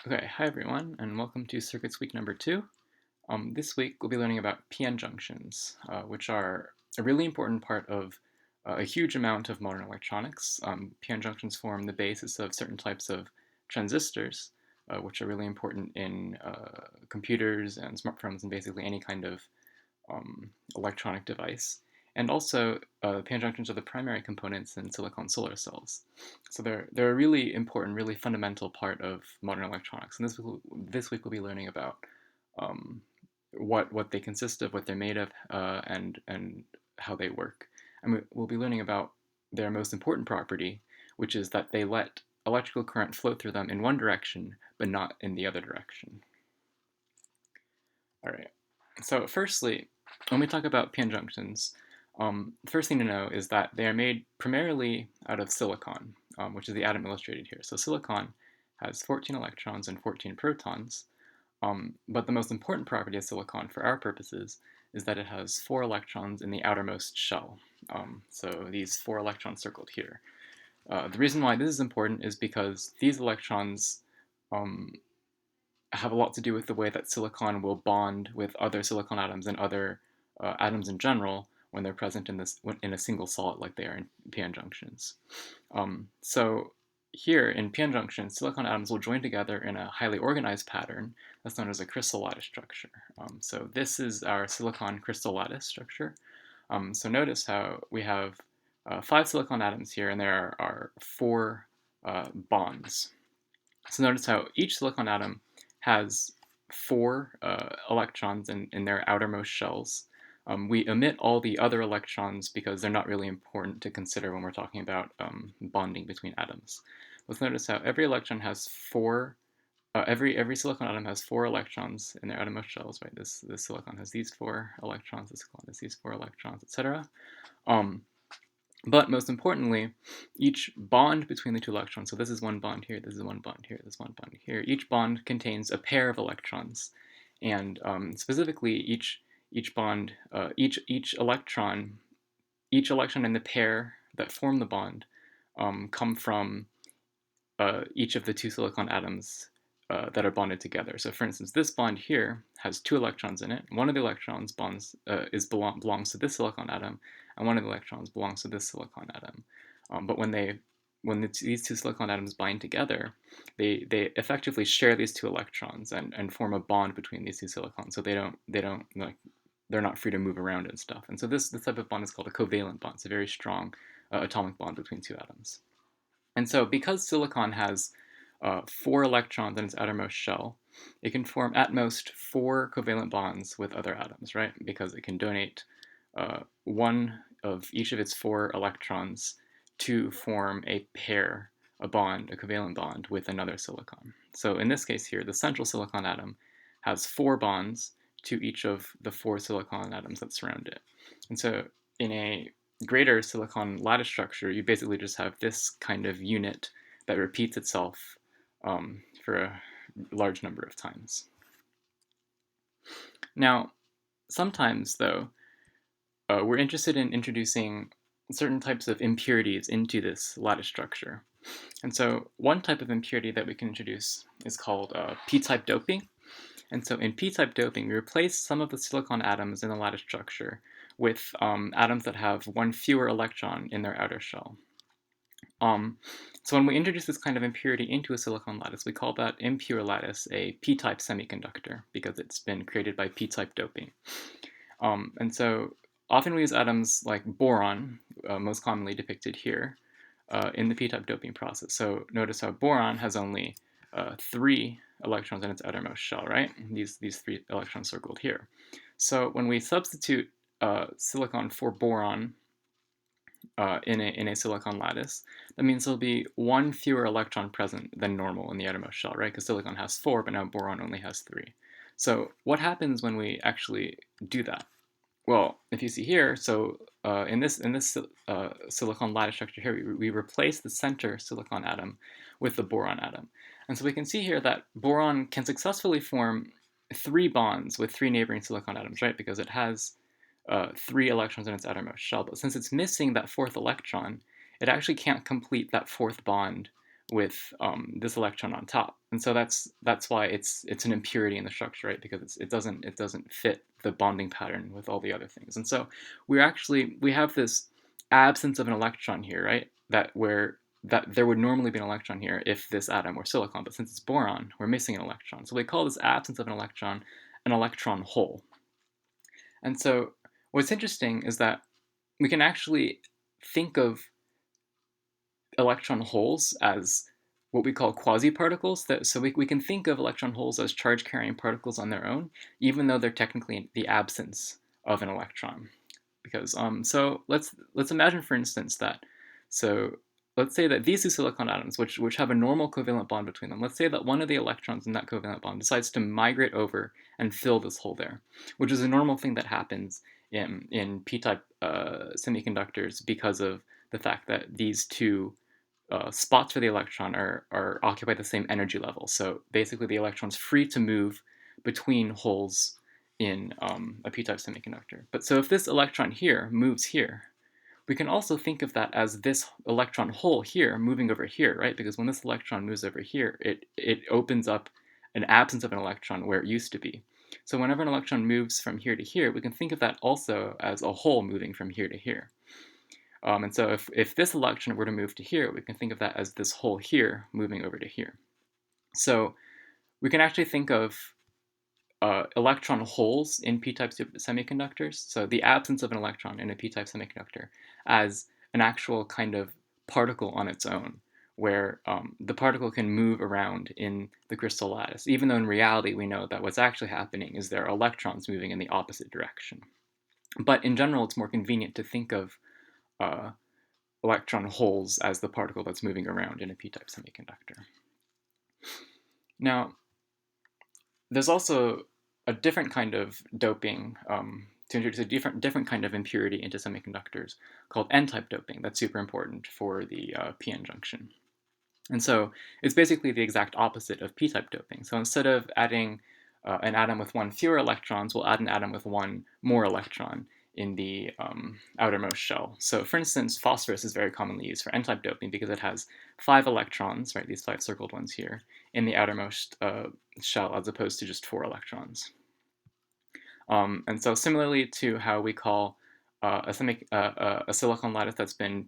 Okay, hi everyone, and welcome to Circuits Week number 2. This week we'll be learning about PN junctions, which are a really important part of a huge amount of modern electronics. PN junctions form the basis of certain types of transistors, which are really important in computers and smartphones and basically any kind of electronic device. And also, PN junctions are the primary components in silicon solar cells. So they're a really important, really fundamental part of modern electronics. And this week we'll be learning about um, what they consist of, what they're made of, and how they work. And we'll be learning about their most important property, which is that they let electrical current flow through them in one direction, but not in the other direction. All right. So firstly, when we talk about PN junctions, the first thing to know is that they are made primarily out of silicon, which is the atom illustrated here. So silicon has 14 electrons and 14 protons, but the most important property of silicon for our purposes is that it has 4 electrons in the outermost shell. So these 4 electrons circled here. The reason why this is important is because these electrons um, have a lot to do with the way that silicon will bond with other silicon atoms and other atoms in general when they're present in a single solid like they are in PN junctions. So here in PN junctions, silicon atoms will join together in a highly organized pattern that's known as a crystal lattice structure. So this is our silicon crystal lattice structure. So notice how we have 5 silicon atoms here, and there are 4 bonds. So notice how each silicon atom has 4 electrons in their outermost shells. We omit all the other electrons because they're not really important to consider when we're talking about bonding between atoms. Let's notice how every electron has 4, every silicon atom has 4 electrons in their outermost shells, right? This silicon has these 4 electrons, this silicon has these 4 electrons, etc. But most importantly, each bond between the 2 electrons, so this is one bond here, this is one bond here, this is one bond here, each bond contains a pair of electrons. And specifically, each bond, each electron in the pair that form the bond come from each of the 2 silicon atoms that are bonded together. So for instance, this bond here has 2 electrons in it. One of the electrons belongs to this silicon atom, and one of the electrons belongs to this silicon atom. But when these 2 silicon atoms bind together, they effectively share these 2 electrons and form a bond between these 2 silicons. So they're not free to move around and stuff. And so this type of bond is called a covalent bond. It's a very strong atomic bond between 2 atoms. And so because silicon has 4 electrons in its outermost shell, it can form at most 4 covalent bonds with other atoms, right? Because it can donate one of each of its 4 electrons to form a pair, a bond, a covalent bond with another silicon. So in this case here, the central silicon atom has 4 bonds to each of the 4 silicon atoms that surround it. And so in a greater silicon lattice structure, you basically just have this kind of unit that repeats itself for a large number of times. Now, sometimes, though, we're interested in introducing certain types of impurities into this lattice structure. And so one type of impurity that we can introduce is called p-type doping. And so in p-type doping, we replace some of the silicon atoms in the lattice structure with atoms that have 1 fewer electron in their outer shell. So when we introduce this kind of impurity into a silicon lattice, we call that impure lattice a p-type semiconductor because it's been created by p-type doping. And so often we use atoms like boron, most commonly depicted here, in the p-type doping process. So notice how boron has only 3 electrons in its outermost shell, right? These 3 electrons circled here. So when we substitute silicon for boron in a silicon lattice, that means there'll be 1 fewer electron present than normal in the outermost shell, right? Because silicon has 4, but now boron only has 3. So what happens when we actually do that? Well, if you see here, so in this silicon lattice structure here, we replace the center silicon atom with the boron atom. And so we can see here that boron can successfully form 3 bonds with 3 neighboring silicon atoms, right? Because it has 3 electrons in its outermost shell. But since it's missing that 4th electron, it actually can't complete that 4th bond with this electron on top, and so that's why it's an impurity in the structure, right? Because it doesn't fit the bonding pattern with all the other things, and so we have this absence of an electron here, right? That there would normally be an electron here if this atom were silicon, but since it's boron, we're missing an electron. So we call this absence of an electron hole. And so what's interesting is that we can actually think of electron holes as what we call quasi-particles. So we can think of electron holes as charge-carrying particles on their own, even though they're technically the absence of an electron. Because so let's imagine, for instance, that so let's say that these two silicon atoms, which have a normal covalent bond between them, let's say that one of the electrons in that covalent bond decides to migrate over and fill this hole there, which is a normal thing that happens in p-type semiconductors because of the fact that these two spots for the electron are occupy the same energy level. So basically, the electron's free to move between holes in a p-type semiconductor. But so if this electron here moves here, we can also think of that as this electron hole here moving over here, right? Because when this electron moves over here, it opens up an absence of an electron where it used to be. So whenever an electron moves from here to here, we can think of that also as a hole moving from here to here. And so if this electron were to move to here, we can think of that as this hole here moving over to here. So we can actually think of electron holes in p-type semiconductors, so the absence of an electron in a p-type semiconductor, as an actual kind of particle on its own, where the particle can move around in the crystal lattice, even though in reality we know that what's actually happening is there are electrons moving in the opposite direction. But in general, it's more convenient to think of electron holes as the particle that's moving around in a p-type semiconductor. Now, there's also a different kind of doping to introduce a different kind of impurity into semiconductors called n-type doping. That's super important for the p-n junction. And so it's basically the exact opposite of p-type doping. So instead of adding an atom with one fewer electrons, we'll add an atom with one more electron in the outermost shell. So for instance, phosphorus is very commonly used for n-type doping because it has 5 electrons, right, these 5 circled ones here, in the outermost shell as opposed to just 4 electrons. And so similarly to how we call a silicon lattice that's been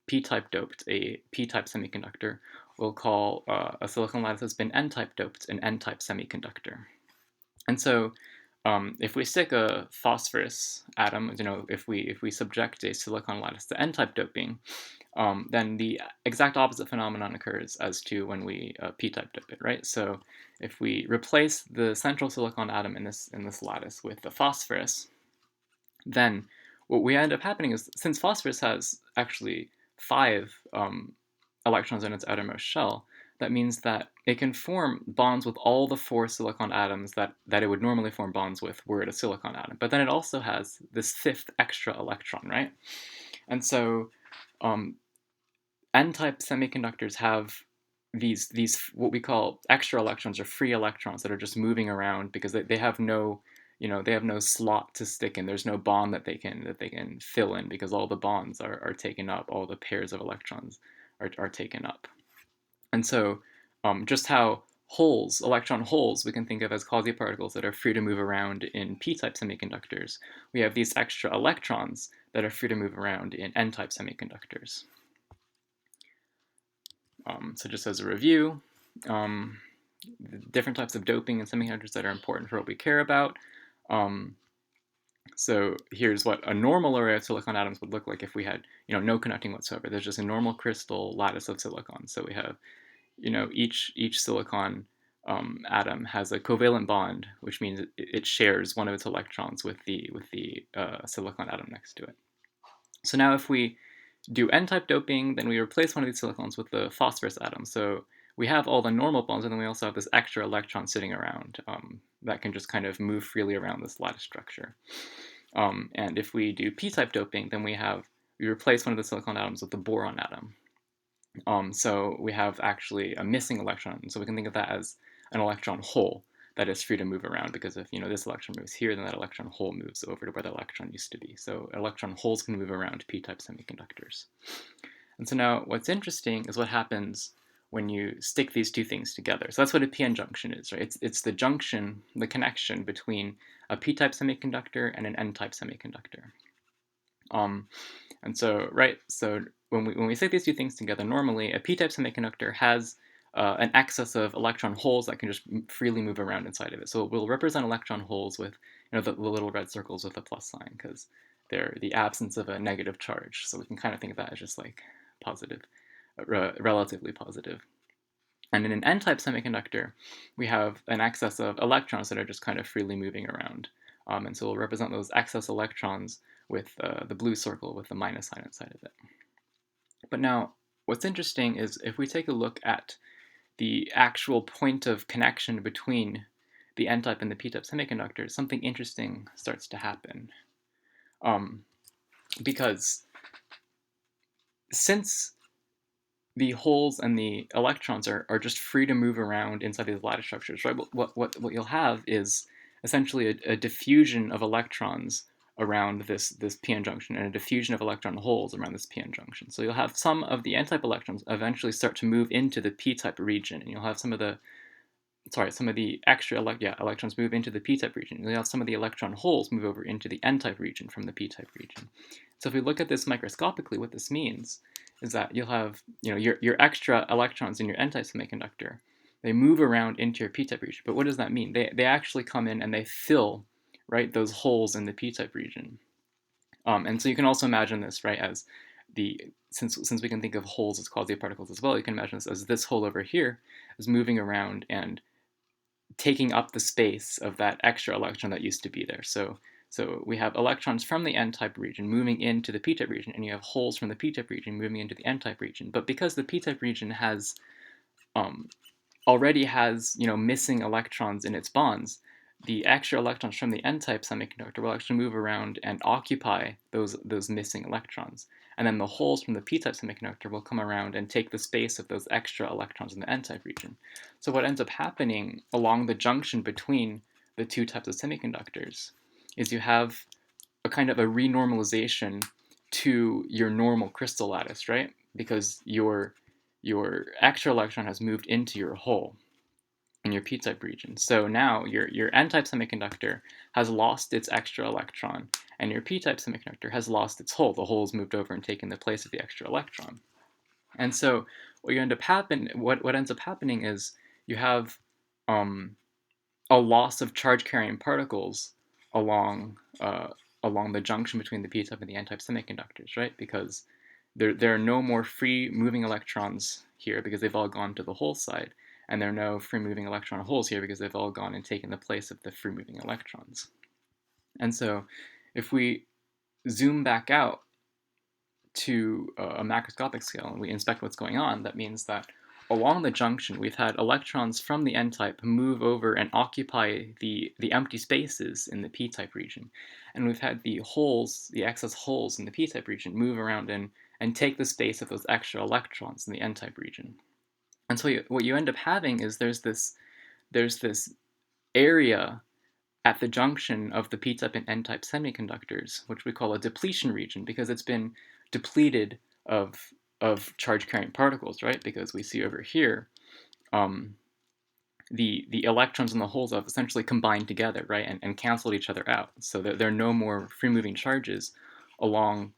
p-type doped a p-type semiconductor, we'll call a silicon lattice that's been n-type doped an n-type semiconductor. And so if we stick a phosphorus atom, if we subject a silicon lattice to n-type doping, then the exact opposite phenomenon occurs as to when we p-type dope it, right? So if we replace the central silicon atom in this lattice with the phosphorus, then what we end up happening is, since phosphorus has actually 5 electrons in its outermost shell, that means that it can form bonds with all the 4 silicon atoms that it would normally form bonds with were it a silicon atom. But then it also has this 5th extra electron, right? And so n-type semiconductors have these what we call extra electrons or free electrons that are just moving around because they have no they have no slot to stick in. There's no bond that they can fill in because all the bonds are taken up, all the pairs of electrons are taken up. And so just how electron holes, we can think of as quasi-particles that are free to move around in p-type semiconductors. We have these extra electrons that are free to move around in n-type semiconductors. So just as a review, different types of doping in semiconductors that are important for what we care about. So here's what a normal array of silicon atoms would look like if we had no connecting whatsoever. There's just a normal crystal lattice of silicon. So we have each silicon atom has a covalent bond, which means it shares one of its electrons with the silicon atom next to it. So now if we do n-type doping, then we replace one of these silicons with the phosphorus atom. So we have all the normal bonds, and then we also have this extra electron sitting around that can just kind of move freely around this lattice structure. And if we do p-type doping, then we replace one of the silicon atoms with the boron atom. So we have actually a missing electron. So we can think of that as an electron hole that is free to move around, because if this electron moves here, then that electron hole moves over to where the electron used to be. So electron holes can move around p-type semiconductors. And so now what's interesting is what happens when you stick these two things together. So that's what a p-n junction is, right? It's the junction, the connection between a p-type semiconductor and an n-type semiconductor. And so, right, so when we stick these two things together, normally a p-type semiconductor has an excess of electron holes that can just freely move around inside of it. So we'll represent electron holes with, the little red circles with a plus sign, because they're the absence of a negative charge. So we can kind of think of that as just like positive, relatively positive. And in an n-type semiconductor, we have an excess of electrons that are just kind of freely moving around. And so we'll represent those excess electrons with the blue circle with the minus sign inside of it. But now, what's interesting is if we take a look at the actual point of connection between the n-type and the p-type semiconductors, something interesting starts to happen. Because since the holes and the electrons are just free to move around inside these lattice structures, right? What you'll have is essentially a diffusion of electrons around this p-n junction, and a diffusion of electron holes around this p-n junction. So you'll have some of the n-type electrons eventually start to move into the p-type region, and you'll have some of the extra electrons move into the p-type region. You'll have some of the electron holes move over into the n-type region from the p-type region. So if we look at this microscopically, what this means is that you'll have your extra electrons in your n-type semiconductor. They move around into your p-type region. But what does that mean? They actually come in and they fill, right, those holes in the p-type region. And so you can also imagine this, right, as since we can think of holes as quasi-particles as well, you can imagine this as this hole over here is moving around and taking up the space of that extra electron that used to be there. So we have electrons from the n-type region moving into the p-type region, and you have holes from the p-type region moving into the n-type region. But because the p-type region has already has missing electrons in its bonds, the extra electrons from the n-type semiconductor will actually move around and occupy those missing electrons. And then the holes from the p-type semiconductor will come around and take the space of those extra electrons in the n-type region. So what ends up happening along the junction between the two types of semiconductors is you have a kind of a renormalization to your normal crystal lattice, right? Because your extra electron has moved into your hole in your p-type region. So now your n-type semiconductor has lost its extra electron, and your p-type semiconductor has lost its hole. The hole has moved over and taken the place of the extra electron. And so what ends up happening is you have a loss of charge-carrying particles along the junction between the p-type and the n-type semiconductors, right? Because there are no more free moving electrons here because they've all gone to the hole side, and there are no free moving electron holes here because they've all gone and taken the place of the free moving electrons. And so if we zoom back out to a macroscopic scale and we inspect what's going on, that means that along the junction we've had electrons from the n-type move over and occupy the empty spaces in the p-type region, and we've had the excess holes in the p-type region move around and take the space of those extra electrons in the n-type region. And so what you end up having is there's this area at the junction of the p-type and n-type semiconductors, which we call a depletion region, because it's been depleted of charge-carrying particles, right? Because we see over here the electrons in the holes have essentially combined together, right, and canceled each other out, so that there are no more free-moving charges along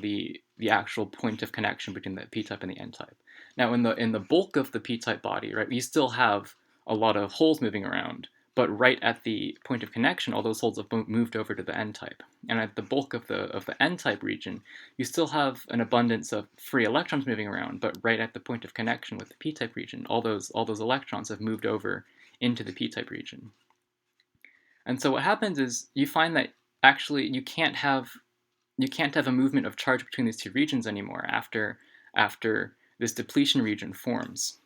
the actual point of connection between the p-type and the n-type. Now, in the bulk of the p-type body, right, we still have a lot of holes moving around, but right at the point of connection, all those holes have moved over to the n-type. And at the bulk of the n-type region, you still have an abundance of free electrons moving around, but right at the point of connection with the p-type region, all those electrons have moved over into the p-type region. And so what happens is you find that actually you can't have a movement of charge between these two regions anymore after this depletion region forms,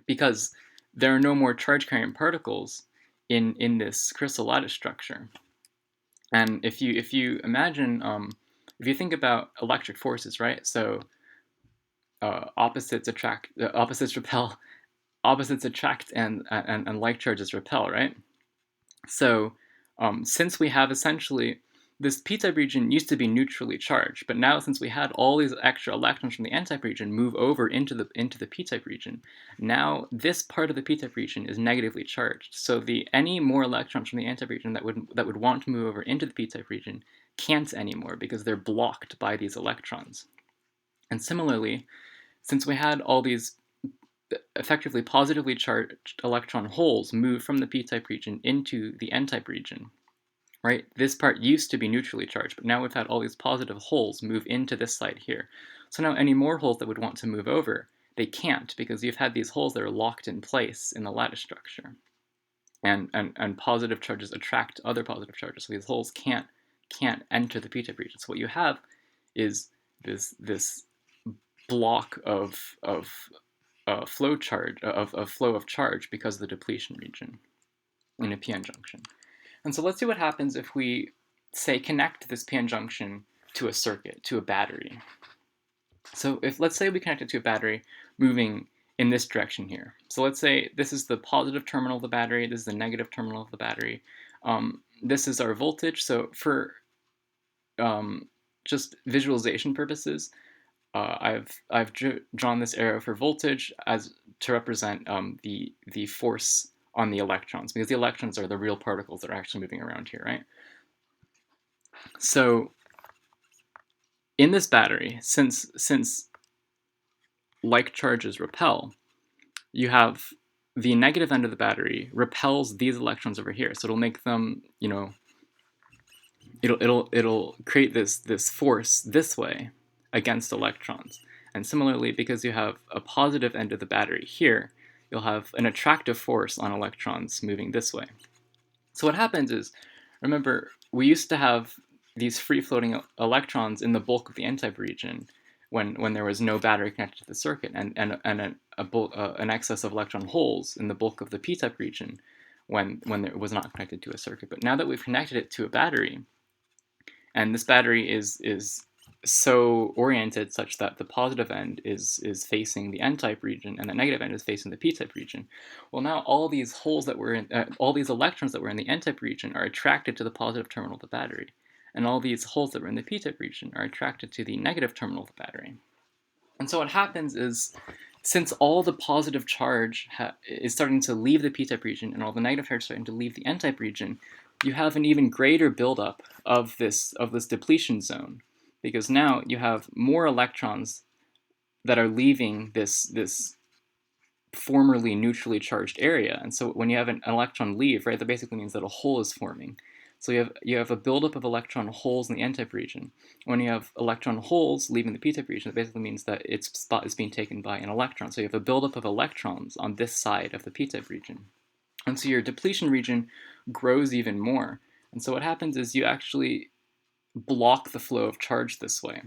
because there are no more charge-carrying particles in this crystal lattice structure. And if you imagine, if you think about electric forces, right? So opposites repel, opposites attract, and like charges repel, right? So since we have essentially this p-type region used to be neutrally charged, but now since we had all these extra electrons from the n-type region move over into the p-type region, now this part of the p-type region is negatively charged. So any more electrons from the n-type region that would want to move over into the p-type region can't anymore because they're blocked by these electrons. And similarly, since we had all these effectively positively charged electron holes move from the p-type region into the n-type region, right? This part used to be neutrally charged, but now we've had all these positive holes move into this side here. So now any more holes that would want to move over, they can't, because you've had these holes that are locked in place in the lattice structure. And positive charges attract other positive charges, so these holes can't enter the p-type region. So what you have is this block of flow of charge because of the depletion region in a p-n junction. And so let's see what happens if we, say, connect this p-n junction to a circuit, to a battery. So let's say we connect it to a battery moving in this direction here. So let's say this is the positive terminal of the battery, this is the negative terminal of the battery. This is our voltage. So for just visualization purposes, I've drawn this arrow for voltage as to represent the force on the electrons, because the electrons are the real particles that are actually moving around here, right? So in this battery, since like charges repel, you have the negative end of the battery repels these electrons over here, so it'll make them, it'll create this force this way against electrons. And similarly, because you have a positive end of the battery here, you'll have an attractive force on electrons moving this way. So what happens is, remember, we used to have these free-floating electrons in the bulk of the n-type region when there was no battery connected to the circuit, and an excess of electron holes in the bulk of the p-type region when it was not connected to a circuit. But now that we've connected it to a battery, and this battery is so oriented such that the positive end is facing the n-type region and the negative end is facing the p-type region. Well, now all these holes that were in, all these electrons that were in the n-type region are attracted to the positive terminal of the battery, and all these holes that were in the p-type region are attracted to the negative terminal of the battery. And so what happens is, since all the positive charge is starting to leave the p-type region and all the negative charge is starting to leave the n-type region, you have an even greater buildup of this depletion zone, because now you have more electrons that are leaving this formerly neutrally charged area. And so when you have an electron leave, right, that basically means that a hole is forming. So you have a buildup of electron holes in the n-type region. When you have electron holes leaving the p-type region, that basically means that its spot is being taken by an electron. So you have a buildup of electrons on this side of the p-type region. And so your depletion region grows even more. And so what happens is you actually block the flow of charge this way.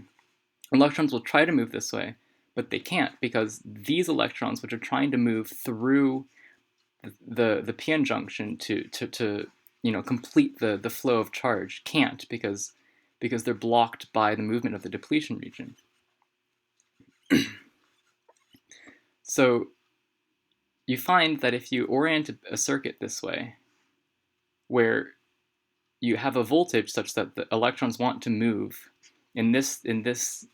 Electrons will try to move this way, but they can't, because these electrons, which are trying to move through the p-n junction to complete the flow of charge, can't, because they're blocked by the movement of the depletion region. So you find that if you orient a circuit this way, where you have a voltage such that the electrons want to move in this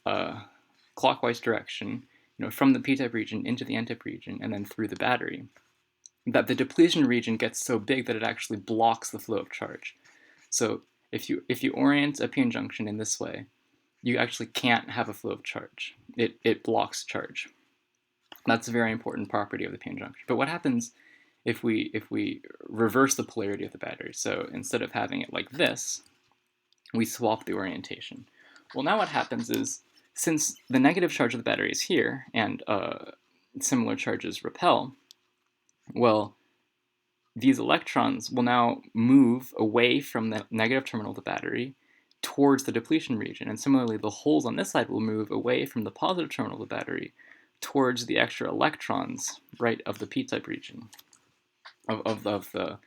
clockwise direction, from the p-type region into the n-type region and then through the battery, that the depletion region gets so big that it actually blocks the flow of charge. So if you orient a p-n junction in this way, you actually can't have a flow of charge. It blocks charge. That's a very important property of the p-n junction. But what happens if we reverse the polarity of the battery? So instead of having it like this, we swap the orientation. Well, now what happens is, since the negative charge of the battery is here and similar charges repel, well, these electrons will now move away from the negative terminal of the battery towards the depletion region. And similarly, the holes on this side will move away from the positive terminal of the battery towards the extra electrons, right, of the p-type region, of the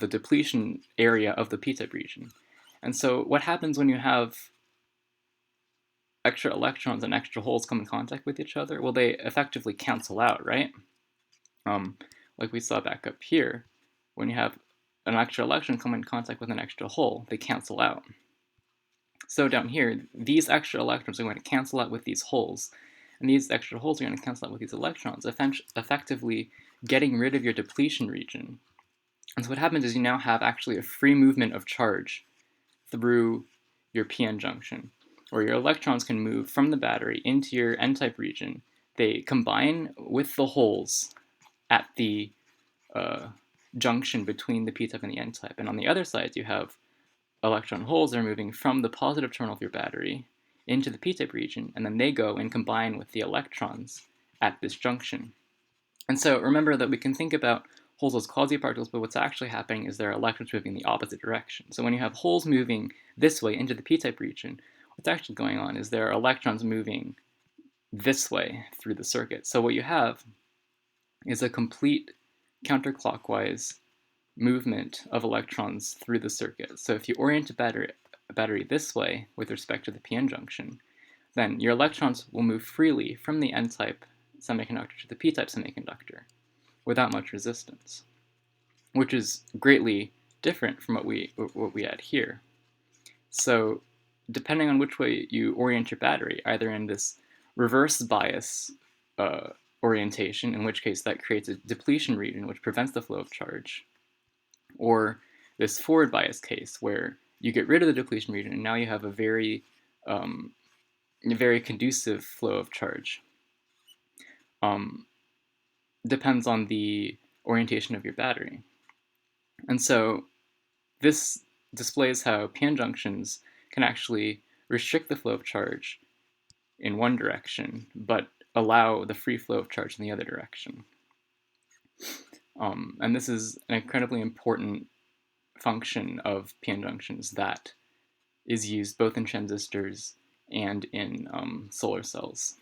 depletion area of the p-type region. And so what happens when you have extra electrons and extra holes come in contact with each other? Well, they effectively cancel out, right? Like we saw back up here, when you have an extra electron come in contact with an extra hole, they cancel out. So down here, these extra electrons are going to cancel out with these holes, and these extra holes are going to cancel out with these electrons, effectively getting rid of your depletion region. And so what happens is you now have actually a free movement of charge through your p-n junction, where your electrons can move from the battery into your n-type region. They combine with the holes at the junction between the p-type and the n-type. And on the other side, you have electron holes that are moving from the positive terminal of your battery into the p-type region, and then they go and combine with the electrons at this junction. And so remember that we can think about holes as quasi-particles, but what's actually happening is there are electrons moving in the opposite direction. So when you have holes moving this way into the p-type region, what's actually going on is there are electrons moving this way through the circuit. So what you have is a complete counterclockwise movement of electrons through the circuit. So if you orient a battery this way with respect to the p-n junction, then your electrons will move freely from the n-type semiconductor to the p-type semiconductor without much resistance, which is greatly different from what we had here. So depending on which way you orient your battery, either in this reverse bias orientation, in which case that creates a depletion region which prevents the flow of charge, or this forward bias case where you get rid of the depletion region and now you have a very conducive flow of charge. Depends on the orientation of your battery. And so this displays how p-n junctions can actually restrict the flow of charge in one direction, but allow the free flow of charge in the other direction. And this is an incredibly important function of p-n junctions that is used both in transistors and in solar cells.